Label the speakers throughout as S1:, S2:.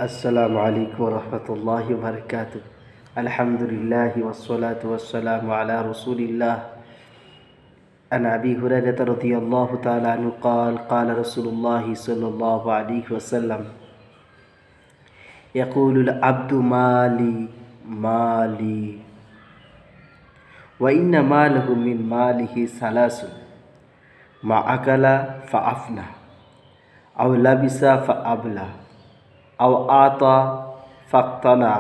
S1: আসসালামু আলাইকুম রহমতুল্লাহি বারকাতুহ। আলহামদুলিল্লাহ ওয়াসসালাতু ওয়াসসালামু আলা রাসূলিল্লাহ। আন আবি হুরায়রা রাদিয়াল্লাহু তাআলা আনহু قال قال رسول الله صلى الله عليه وسلم يقول العبد مالي مالي وإن ماله من ماله ثلاث ما أكل فأفنى أو لبس فأبلى أو أعطى فاقتنع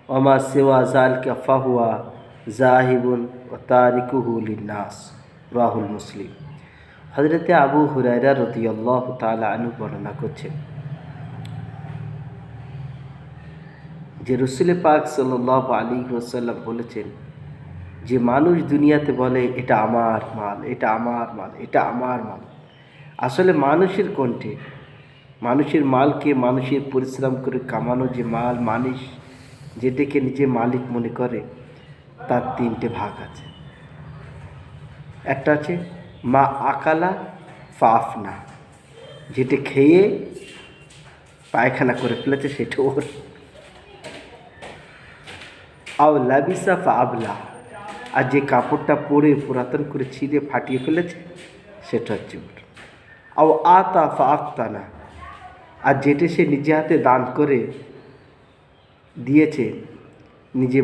S1: وما سوى ذلك فهو ذاهب وتاركه للناس রাহুল মুসলিম। হযরতে আবু হুরায়রা রাদিয়াল্লাহু তাআলা আনহু বর্ণনা করছেন যে রাসূল পাক সাল্লাল্লাহু আলাইহি ওয়াসাল্লাম বলেছেন যে মানুষ দুনিয়াতে বলে এটা আমার মাল, এটা আমার মাল, এটা আমার মাল। আসলে মানুষের কণ্ঠে মানুষের মালকে মানুষের পরিশ্রম করে কামানো যে মাল, মানুষ যেটাকে নিজে মালিক মনে করে তার তিনটে ভাগ আছে। একটা আছে মা আকালা ফাফনা, যেটা খেয়ে পায়খানা করে ফেলেছে সেটা ওর। আও লাবিসা ফা আবলা, আর যে কাপড়টা পরে পুরাতন করে ছিঁড়ে ফাটিয়ে ফেলেছে সেটা হচ্ছে ওর। আও আতা ফা আক্তানা, আর যেটা সে নিজে হাতে দান করে দিয়েছে, নিজে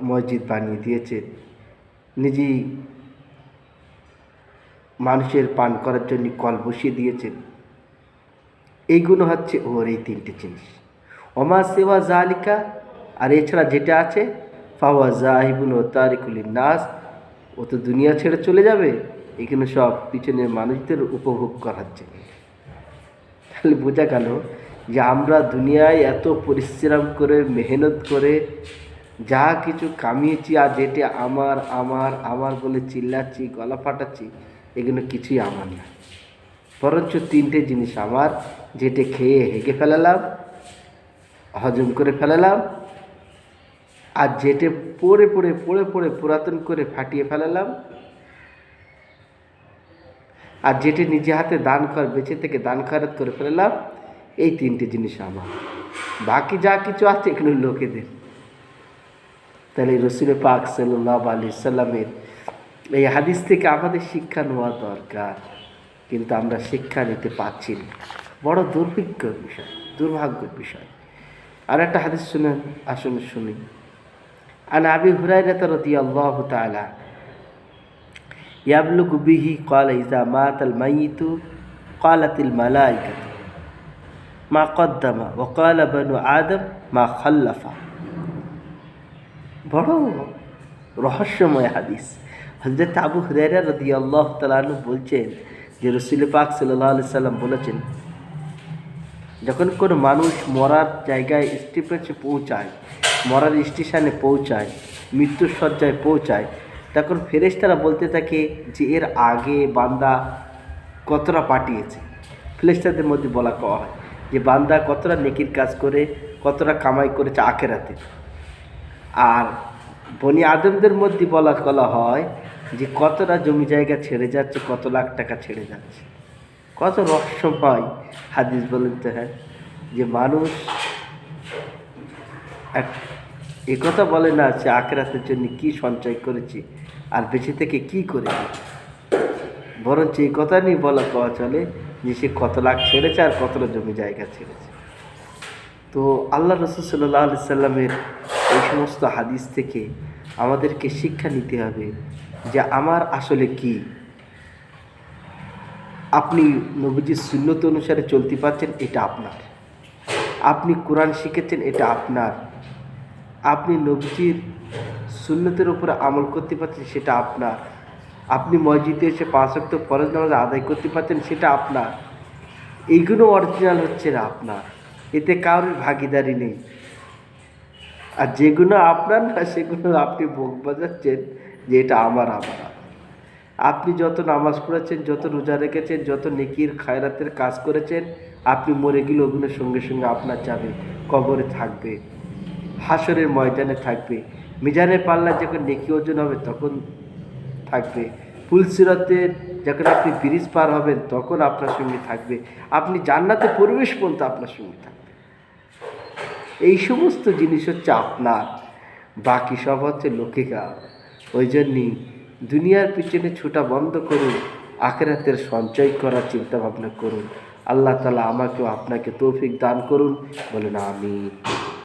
S1: মসজিদ বানিয়ে দিয়েছে, নিজেই মানুষের পান করার জন্য কল বসিয়ে দিয়েছেন। এইগুলো হচ্ছে ওর এই তিনটে জিনিস। ওমা সেওয়া জালিকা, আর এছাড়া যেটা আছে ফাওয়া জাহিবুন ও তারিকুলিন নাস, ও তো দুনিয়া ছেড়ে চলে যাবে, এখানে সব পিছনের মানুষদের উপভোগ করাচ্ছে। তাহলে বোঝা গেল যে আমরা দুনিয়ায় এত পরিশ্রম করে মেহনত করে যা কিছু কামিয়েছি, আর যেটা আমার আমার আমার বলে চিল্লাচ্ছি, গলা ফাটাচ্ছি, এগুলো কিছুই আমার না। বরঞ্চ তিনটে জিনিস আমার, যেটা খেয়ে হেগে ফেলালাম, হজম করে ফেলালাম, আর যেটা পড়ে পড়ে পড়ে পড়ে পুরাতন করে ফাটিয়ে ফেলালাম, আর যেটি নিজে হাতে দান কর বেঁচে থেকে দান খয়রাত করে ফেলালাম, এই তিনটে জিনিস আমার। বাকি যা কিছু আছে এগুলো লোকেদের। তাহলে রাসূল পাক সাল্লাল্লাহু আলাইহি সাল্লামের এই হাদিস থেকে আমাদের শিক্ষা নেওয়া দরকার, কিন্তু আমরা শিক্ষা নিতে পারছি না। বড় দুর্ভাগ্যের বিষয়, দুর্ভাগ্যের বিষয়। আর একটা হাদিস শুনেন, আসুন শুনি। আন আবি হুরায়রা রাদিয়াল্লাহু তাআলা ইয়াবলুগু বিহি ক্বালা ইযা মাতাল মাইয়িতু ক্বালাতিল মালাইকাতু মা কদ্দামা ওয়া ক্বালা বানু আদম মা খাল্লাফা। বড় রহস্যময় হাদিস। হযরত আবু হুরায়রা রাদিয়াল্লাহু তাআলা আনহু বলছেন যে রাসূল পাক সাল্লাল্লাহু আলাইহি সাল্লাম বলেছেন, যখন কোনো মানুষ মরার জায়গায় স্টেপেছে পৌঁছায়, মরার স্টেশনে পৌঁছায়, মৃত্যুর শয্যায় পৌঁছায়, তখন ফেরেশতারা বলতে থাকে যে এর আগে বান্দা কতটা পাঠিয়েছে। ফেরেশতাদের মধ্যে বলা হয় যে বান্দা কতটা নেকির কাজ করে, কতটা কামাই করেছে আখিরাতে। আর বনি আদমদের মধ্যে বলা হয় যে কতটা জমি জায়গা ছেড়ে যাচ্ছে, কত লাখ টাকা ছেড়ে যাচ্ছে। কত রহস্যময় হাদিস বলেন তো। হ্যাঁ, যে মানুষ এ কথা বলে না সে আখিরাতের জন্য কি সঞ্চয় করেছে আর বেঁচে থেকে কি করেছে, বরঞ্চ এই কথা নিয়ে পাওয়া চলে যে সে কত লাখ ছেড়েছে আর কতটা জমি জায়গা ছেড়েছে। তো আল্লাহ রাসূল সাল্লাল্লাহু আলাইহি সাল্লামের এই সমস্ত হাদিস থেকে আমাদেরকে শিক্ষা নিতে হবে যে আমার আসলে কি। আপনি নবীজির সুন্নত অনুসারে চলতে পারছেন, এটা আপনার। আপনি কোরআন শিখেছেন, এটা আপনার। আপনি নবীজির সুন্নতের উপরে আমল করতে পারছেন, সেটা আপনার। আপনি মসজিদে এসে 5 ওয়াক্ত ফরজ নামাজ আদায় করতে পারছেন, সেটা আপনার। এইগুলো অরিজিনাল হচ্ছে না আপনার, এতে কারোর ভাগিদারি নেই। আর যেগুলো আপনার না সেগুলো আপনি ভোগ বাজাচ্ছেন যে এটা আমার। আপনি যত নামাজ পড়েছেন, যত রোজা রেখেছেন, যত নেকির খায়রাতের কাজ করেছেন, আপনি মরে গেলে ওগুলো সঙ্গে সঙ্গে আপনার যাবে, কবরে থাকবে, হাসরের ময়দানে থাকবে, মিজানের পাল্লা যখন নেকি ওজন হবে তখন থাকবে, পুলসিরাতের যখন আপনি ব্রিজ পার হবেন তখন আপনার সঙ্গে থাকবে, আপনি জান্নাতে পরিবেশ পর্যন্ত আপনার সঙ্গে থাকবে। এই সমস্ত জিনিস হচ্ছে আপনার, বাকি সব হচ্ছে লোকেরা। ওই জন্যই দুনিয়ার পিছনে ছোটা বন্ধ করুন, আখিরাতের সঞ্চয় করার চিন্তা ভাবনা করুন। আল্লাহ তাআলা আমাকেও আপনাকে তৌফিক দান করুন, বলেন আমিন।